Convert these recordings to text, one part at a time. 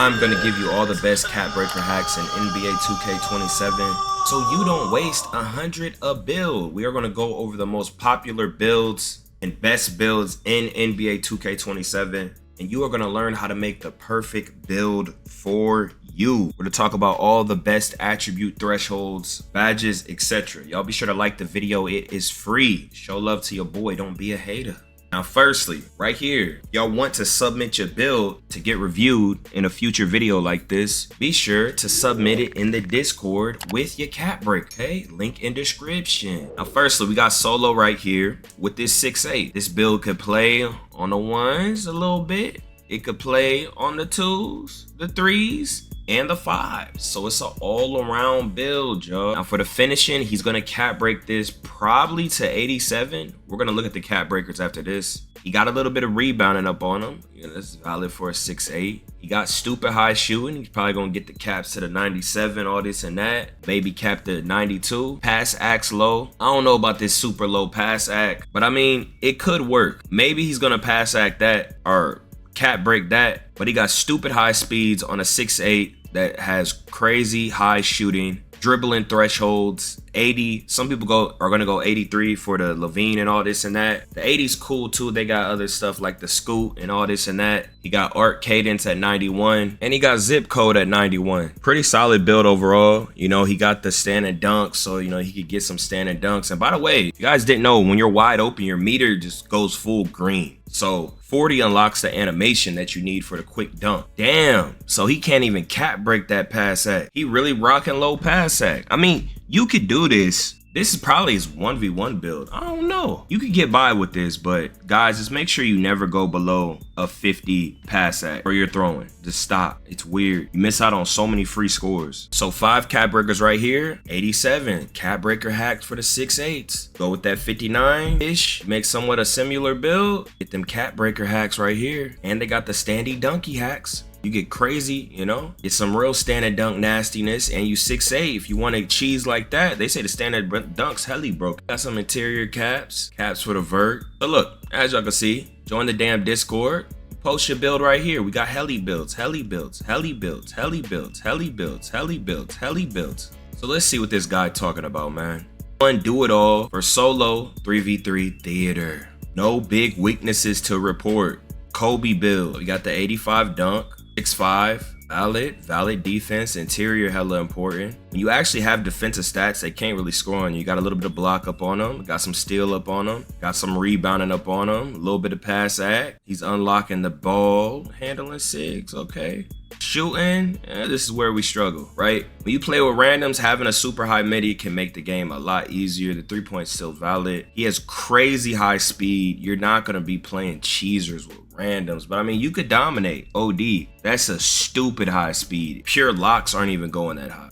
I'm gonna give you all the best cap breaker hacks in NBA 2K27 so you don't waste 100 a build. We are gonna go over the most popular builds and best builds in NBA 2K27, and you are gonna learn how to make the perfect build for you. We're gonna talk about all the best attribute thresholds, badges, etc. Y'all be sure to like the video. It is free. Show love to your boy. Don't be a hater. Now, firstly, right here, y'all want to submit your build to get reviewed in a future video like this. Be sure to submit it in the Discord with your cap break, okay? Link in description. Now, firstly, we got solo right here with this 6'8". This build could play on the ones a little bit. It could play on the twos, the threes, and the fives. So it's an all-around build, y'all. Now for the finishing, he's gonna cap break this probably to 87. We're gonna look at the cap breakers after this. He got a little bit of rebounding up on him. You know, that's valid for a 6'8". He got stupid high shooting. He's probably gonna get the caps to the 97, all this and that. Maybe cap the 92. Pass acts low. I don't know about this super low pass act, but I mean, it could work. Maybe he's gonna pass act that or cap break that, but he got stupid high speeds on a 6'8" that has crazy high shooting, dribbling thresholds, 80. Some people are gonna go 83 for the Levine and all this and that. The 80's cool too. They got other stuff like the scoot and all this and that. He got art cadence at 91, and he got zip code at 91. Pretty solid build overall. You know, he got the standing dunks, so you know he could get some standing dunks. And by the way, if you guys didn't know, when you're wide open, your meter just goes full green. So 40 unlocks the animation that you need for the quick dunk. Damn, so he can't even cap break that pass act. He really rocking low pass act. I mean, you could do this. This is probably his 1v1 build. I don't know. You could get by with this, but guys, just make sure you never go below a 50 pass act or you're throwing. Just stop. It's weird. You miss out on so many free scores. So 5 cap breakers right here. 87. Cap breaker hacked for the 6'8". Go with that 59-ish. Make somewhat a similar build. Get them cap breaker hacks right here. And they got the standy donkey hacks. You get crazy, you know, get some real standard dunk nastiness, and you 6'8". If you want to cheese like that, they say the standard dunk's heli broke. Got some interior caps for the vert. But look, as y'all can see, join the damn Discord. Post your build right here. We got heli builds, heli builds, heli builds, heli builds, heli builds, heli builds, heli builds. So let's see what this guy talking about, man. One, do it all for solo 3v3 theater. No big weaknesses to report. Kobe build. We got the 85 dunk. 6'5", valid defense, interior hella important. When you actually have defensive stats, they can't really score on you. You got a little bit of block up on them, got some steal up on them, got some rebounding up on them, a little bit of pass act. He's unlocking the ball, handling 6, okay. Shooting, this is where we struggle, right? When you play with randoms, having a super high midi can make the game a lot easier. The 3-point's still valid. He has crazy high speed. You're not gonna be playing cheesers with randoms, but I mean, you could dominate. OD, that's a stupid high speed. Pure locks aren't even going that high.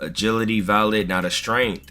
Agility valid, not a strength.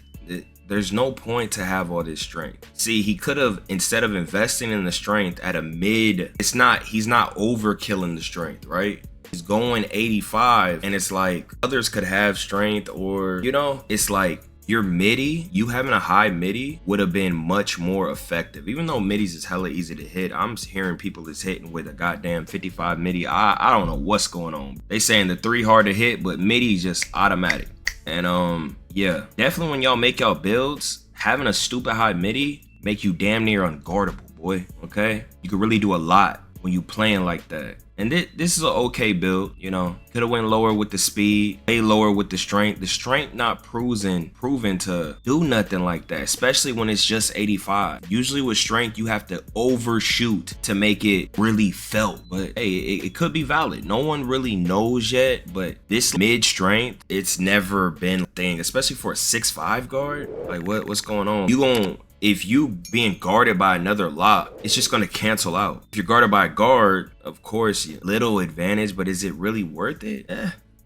There's no point to have all this strength. See, he could have, instead of investing in the strength at a mid, he's not overkilling the strength, right? He's going 85, and it's like others could have strength, or you know, it's like your midi, you having a high midi would have been much more effective. Even though midis is hella easy to hit, I'm hearing people is hitting with a goddamn 55 midi. I don't know what's going on. They saying the 3 hard to hit, but midi is just automatic. And yeah, definitely when y'all make y'all builds, having a stupid high midi make you damn near unguardable, boy. Okay, you can really do a lot when you playing like that. And this is an okay build, you know. Could have went lower with the speed, way lower with the strength. The strength not proven to do nothing like that, especially when it's just 85. Usually with strength, you have to overshoot to make it really felt. But hey, it could be valid. No one really knows yet, but this mid strength, it's never been a thing, especially for a 6'5" guard. Like what's going on? If you being guarded by another lock, it's just gonna cancel out. If you're guarded by a guard, of course, little advantage, but is it really worth it?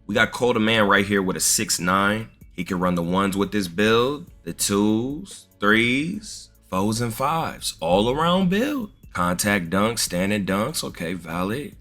We got Cole the Man right here with a 6'9". He can run the ones with this build, the 2s, 3s, 4s, and 5s. All around build. Contact dunks, standing dunks, okay, valid.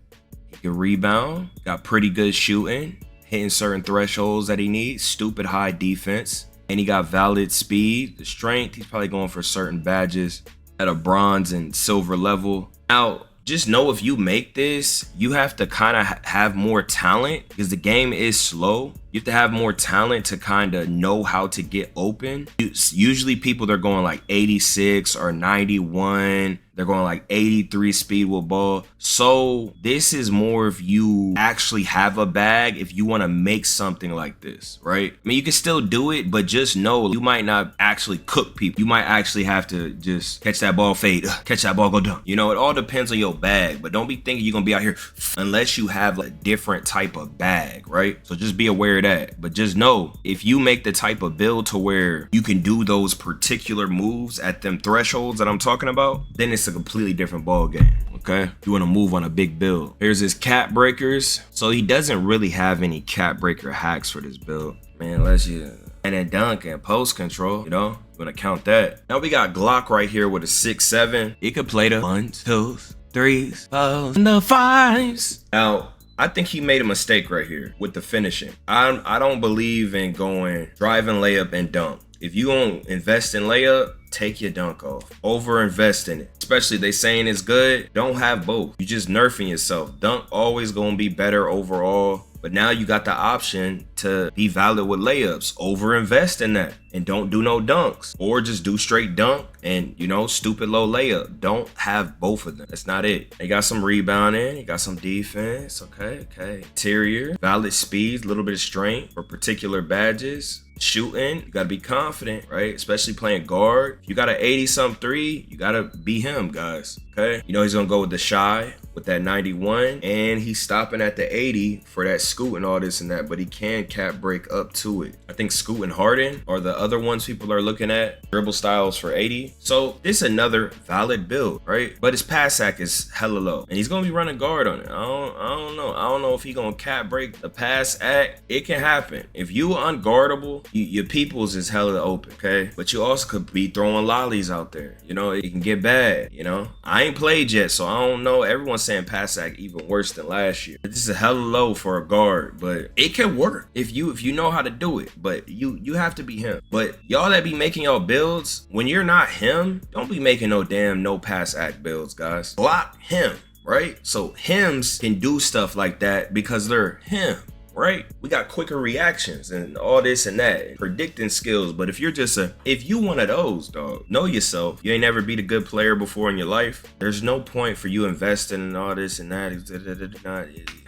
He can rebound, got pretty good shooting, hitting certain thresholds that he needs, stupid high defense. And he got valid speed, the strength. He's probably going for certain badges at a bronze and silver level. Now, just know if you make this, you have to kind of have more talent because the game is slow. You have to have more talent to kind of know how to get open. Usually people, they're going like 86 or 91. They're going like 83 speed with ball. So this is more if you actually have a bag, if you want to make something like this, right? I mean, you can still do it, but just know you might not actually cook people. You might actually have to just catch that ball, fade, catch that ball, go dunk. You know, it all depends on your bag, but don't be thinking you're going to be out here unless you have a different type of bag, right? So just be aware of that. But just know if you make the type of build to where you can do those particular moves at them thresholds that I'm talking about, then it's a completely different ball game. Okay, you want to move on a big build. Here's his cap breakers. So he doesn't really have any cap breaker hacks for this build, man, unless you and then dunk and post control, you know, you want to count that. Now we got Glock right here with a 6'7". He could play the 1s, 2s, 3s, 4s, and the 5s. Now I think he made a mistake right here with the finishing. I don't believe in going driving layup and dunk. If you don't invest in layup, take your dunk off. Over invest in it. Especially they saying it's good. Don't have both. You just nerfing yourself. Dunk always gonna be better overall. But now you got the option to be valid with layups. Over invest in that and don't do no dunks, or just do straight dunk and, you know, stupid low layup. Don't have both of them. That's not it. They got some rebounding, you got some defense. Okay. Interior, valid speeds, a little bit of strength for particular badges. Shooting, you gotta be confident, right? Especially playing guard. You got an 80-something 3, you gotta be him, guys. Okay, you know he's gonna go with the shy with that 91, and he's stopping at the 80 for that scoot and all this and that, but he can cap break up to it. I think Scoot and Harden are the other ones people are looking at. Dribble styles for 80. So this is another valid build, right? But his pass sack is hella low, and he's gonna be running guard on it. I don't know if he gonna cap break the pass act. It can happen. If you unguardable, your peoples is hella open, okay? But you also could be throwing lollies out there. You know, it can get bad, you know? I ain't played yet, so I don't know. Everyone's saying pass sack even worse than last year. This is hella low for a guard, but it can work if you know how to do it. But you have to be him. But y'all that be making y'all builds, when you're not him, don't be making no damn no pass act builds, guys. Block him, right? So hims can do stuff like that because they're him. Right? We got quicker reactions and all this and that, and predicting skills. But if you're just if you one of those, dog, know yourself. You ain't never beat a good player before in your life. There's no point for you investing in all this and that.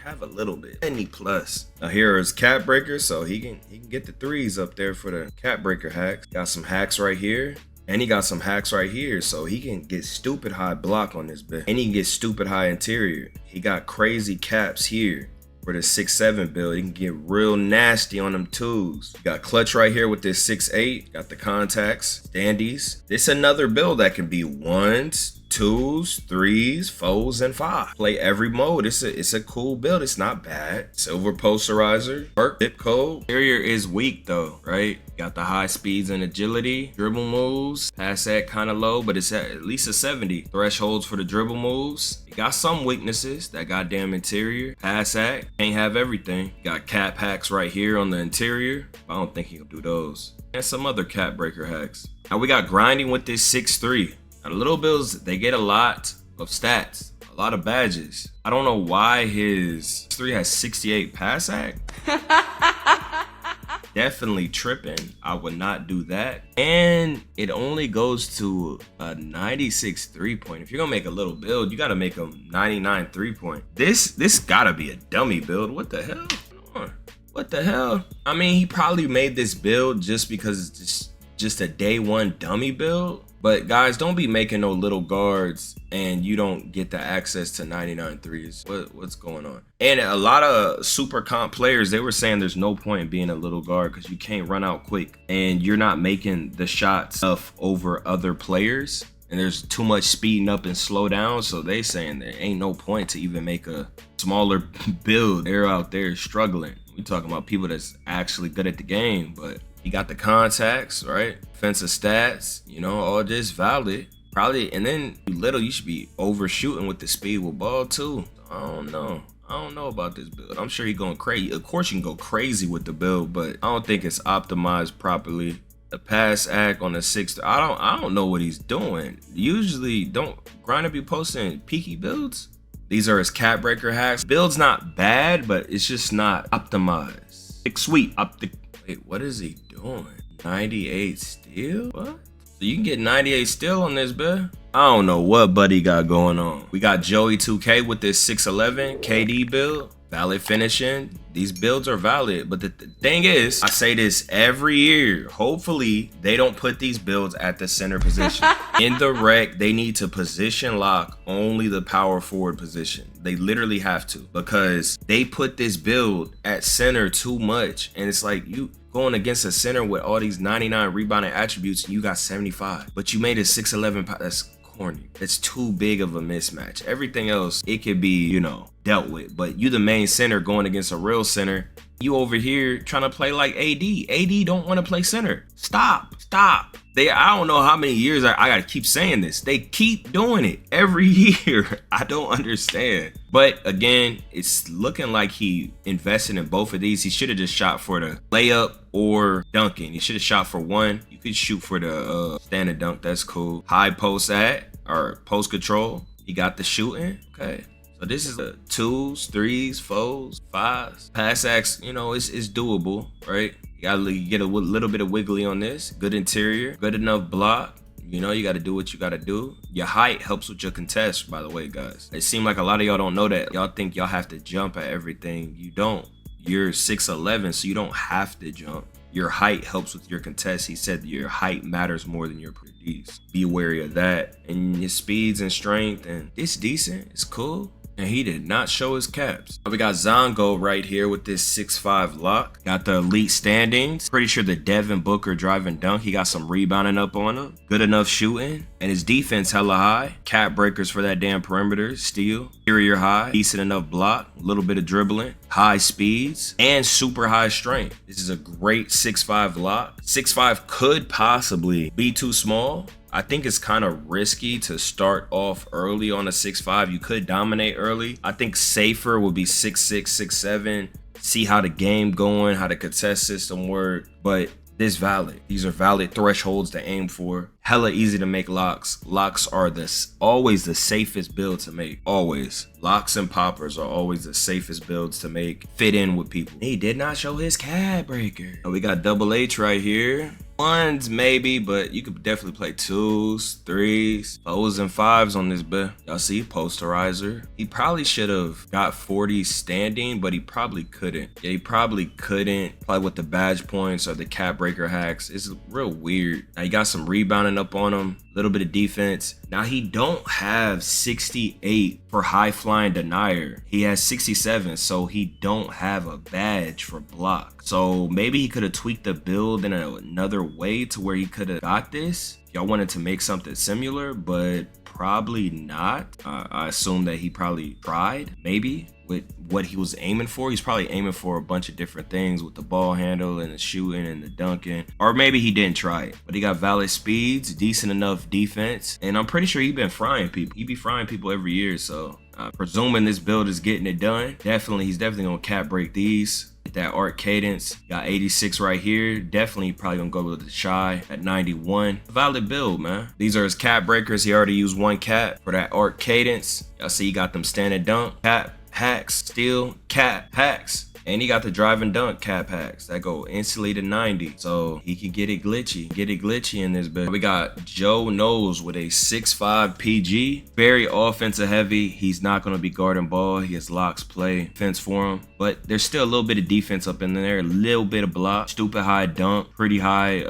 Have a little bit. Any plus. Now here is cap breaker, so he can get the 3s up there for the cap breaker hacks. Got some hacks right here. And he got some hacks right here, so he can get stupid high block on this bit. And he can get stupid high interior. He got crazy caps here. For the 6'7" build, you can get real nasty on them 2s. Got clutch right here with this 6'8". Got the contacts, standees. This another build that can be 1s, 2s, 3s, 4s, and 5s. Play every mode. It's a cool build. It's not bad. Silver posterizer, perk, zip code. Interior is weak though, right? Got the high speeds and agility. Dribble moves, pass that kind of low, but it's at least a 70. Thresholds for the dribble moves. Got some weaknesses. That goddamn interior. Pass act. Ain't have everything. Got cap hacks right here on the interior. I don't think he'll do those. And some other cap breaker hacks. Now we got grinding with this 6'3". Now the little builds, they get a lot of stats. A lot of badges. I don't know why his 3 has 68 pass act. Definitely tripping. I would not do that. And it only goes to a 96 3-point. If you're gonna make a little build, you gotta make a 99 3-point. This gotta be a dummy build. What the hell? What the hell? I mean, he probably made this build just because it's just a day one dummy build. But guys, don't be making no little guards and you don't get the access to 99 threes. What's going on? And a lot of super comp players, they were saying there's no point in being a little guard because you can't run out quick and you're not making the shots stuff over other players. And there's too much speeding up and slow down. So they saying there ain't no point to even make a smaller build. They're out there struggling. We talking about people that's actually good at the game, but you got the contacts, right? Defensive stats, you know, all this valid. Probably, and then you should be overshooting with the speed with ball too. I don't know about this build. I'm sure he's going crazy. Of course you can go crazy with the build, but I don't think it's optimized properly. The pass act on the 6. I don't know what he's doing. Usually don't Grinder be posting peaky builds. These are his cap breaker hacks. Build's not bad, but it's just not optimized. Sweep wait, what is he doing? 98 steal? What? So you can get 98 steal on this, bruh. I don't know what Buddy got going on. We got Joey 2K with this 6'11 KD build. Valid finishing. These builds are valid, but the thing is, I say this every year, hopefully they don't put these builds at the center position. In the rec, they need to position lock only the power forward position. They literally have to, because they put this build at center too much, and it's like you going against a center with all these 99 rebounding attributes and you got 75, but you made a 6'11. That's corny. It's too big of a mismatch. Everything else, it could be, you know, dealt with, but you the main center going against a real center. You over here trying to play like AD don't want to play center. Stop. I don't know how many years I gotta keep saying this. They keep doing it every year. I don't understand. But again, it's looking like he invested in both of these. He should have just shot for the layup or dunking. He should have shot for one. You could shoot for the standing dunk. That's cool. High post or post control. He got the shooting. Okay. So this is the 2s, 3s, 4s, 5s. Pass acts, you know, it's doable, right? You gotta get a little bit of wiggly on this. Good interior, good enough block. You know, you gotta do what you gotta do. Your height helps with your contest, by the way, guys. It seems like a lot of y'all don't know that. Y'all think y'all have to jump at everything. You don't. You're 6'11", so you don't have to jump. Your height helps with your contest. He said your height matters more than your produce. Be wary of that. And your speeds and strength, and it's decent, it's cool. And he did not show his caps. We got Zongo right here with this 6'5 lock. Got the elite standings. Pretty sure the Devin Booker driving dunk. He got some rebounding up on him. Good enough shooting. And his defense hella high. Cap breakers for that damn perimeter. Steal. Interior high. Decent enough block. A little bit of dribbling. High speeds. And super high strength. This is a great 6'5 lock. 6'5 could possibly be too small. I think it's kind of risky to start off early on a 6'5". You could dominate early. I think safer would be 6'6", 6'7". See how the game going, how the contest system work. But this valid. These are valid thresholds to aim for. Hella easy to make locks. Locks are always the safest build to make. Always. Locks and poppers are always the safest builds to make. Fit in with people. He did not show his CAD breaker. We got Double H right here. 1s maybe, but you could definitely play 2s, 3s, 4s, and 5s on this bit. Y'all see posterizer. He probably should have got 40 standing, but he probably couldn't. Yeah, he probably couldn't play with the badge points or the cap breaker hacks. It's real weird. Now he got some rebounding up on him, a little bit of defense. Now he don't have 68 for high flying denier. He has 67, so he don't have a badge for block. So maybe he could have tweaked the build in another way to where he could have got this. Y'all wanted to make something similar, but probably not. I assume that he probably tried, maybe, with what he was aiming for. He's probably aiming for a bunch of different things with the ball handle and the shooting and the dunking. Or maybe he didn't try it. But he got valid speeds, decent enough defense. And I'm pretty sure he's been frying people. He be frying people every year, so presuming this build is getting it done. He's definitely gonna cap break these. That arc cadence, got 86 right here. Definitely probably gonna go with the shy at 91. Valid build, man. These are his cap breakers. He already used one cap for that arc cadence. Y'all see he got them standing dunk, cap, hacks, steal, cap, hacks. And he got the drive and dunk cap hacks that go instantly to 90. So he can get it glitchy in this bit. We got Joe Knows with a 6'5 PG. Very offensive heavy. He's not going to be guarding ball. He has locks play defense for him. But there's still a little bit of defense up in there. A little bit of block. Stupid high dunk. Pretty high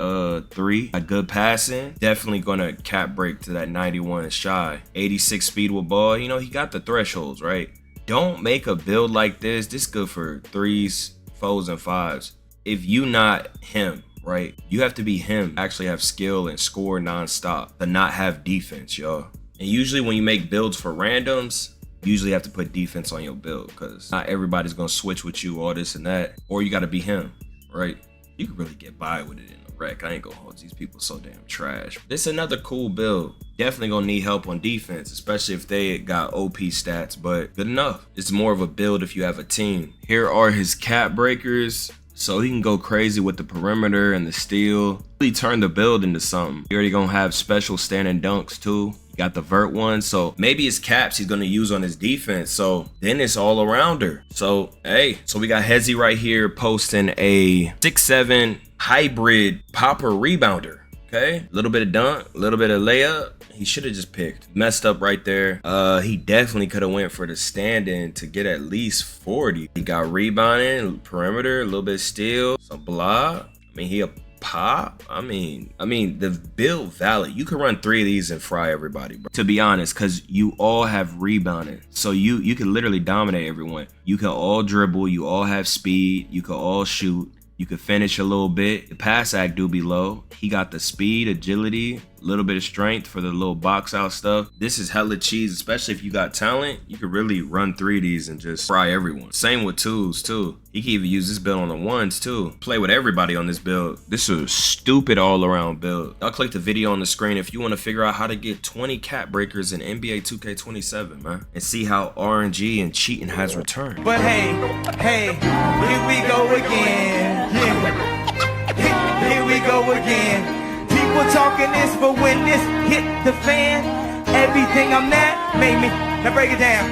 3. A good passing. Definitely going to cap break to that 91 shy. 86 speed with ball. You know, he got the thresholds, right? Don't make a build like this. This is good for 3s, 4s, and 5s. If you not him, right? You have to be him. Actually have skill and score nonstop to not have defense, y'all. And usually when you make builds for randoms, you usually have to put defense on your build because not everybody's going to switch with you, all this and that. Or you got to be him, right? You can really get by with it in the rec. I ain't gonna hold these people so damn trash. This is another cool build. Definitely gonna need help on defense, especially if they got OP stats, but good enough. It's more of a build if you have a team. Here are his cap breakers. so he can go crazy with the perimeter and the steal. Really turn the build into something. You're already gonna have special standing dunks too. You got the vert one, so maybe his caps he's gonna use on his defense. So then it's all arounder. So hey, so we got Hezzy right here posting a 6'7" hybrid popper rebounder. Okay, a little bit of dunk, a little bit of layup. He should have just picked. Messed up right there. He definitely could have went for the stand-in to get at least 40. He got rebounding, perimeter, a little bit of steal, some block. I mean, he a pop. I mean, the build valid. You can run 3 of these and fry everybody, bro. To be honest, because you all have rebounding. So you can literally dominate everyone. You can all dribble. You all have speed. You can all shoot. You could finish a little bit. The pass act do be low. He got the speed, agility, a little bit of strength for the little box out stuff. This is hella cheese, especially if you got talent. You could really run 3 of these and just fry everyone. Same with 2s too. You can even use this build on the 1s too. Play with everybody on this build. This is a stupid all around build. I'll click the video on the screen if you want to figure out how to get 20 cap breakers in NBA 2K27, man. And see how RNG and cheating has returned. But hey, here we go again. Yeah. Here we go again. People talking this, but when this hit the fan, everything I'm at made me. Now break it down.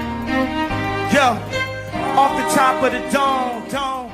Yo, off the top of the dome.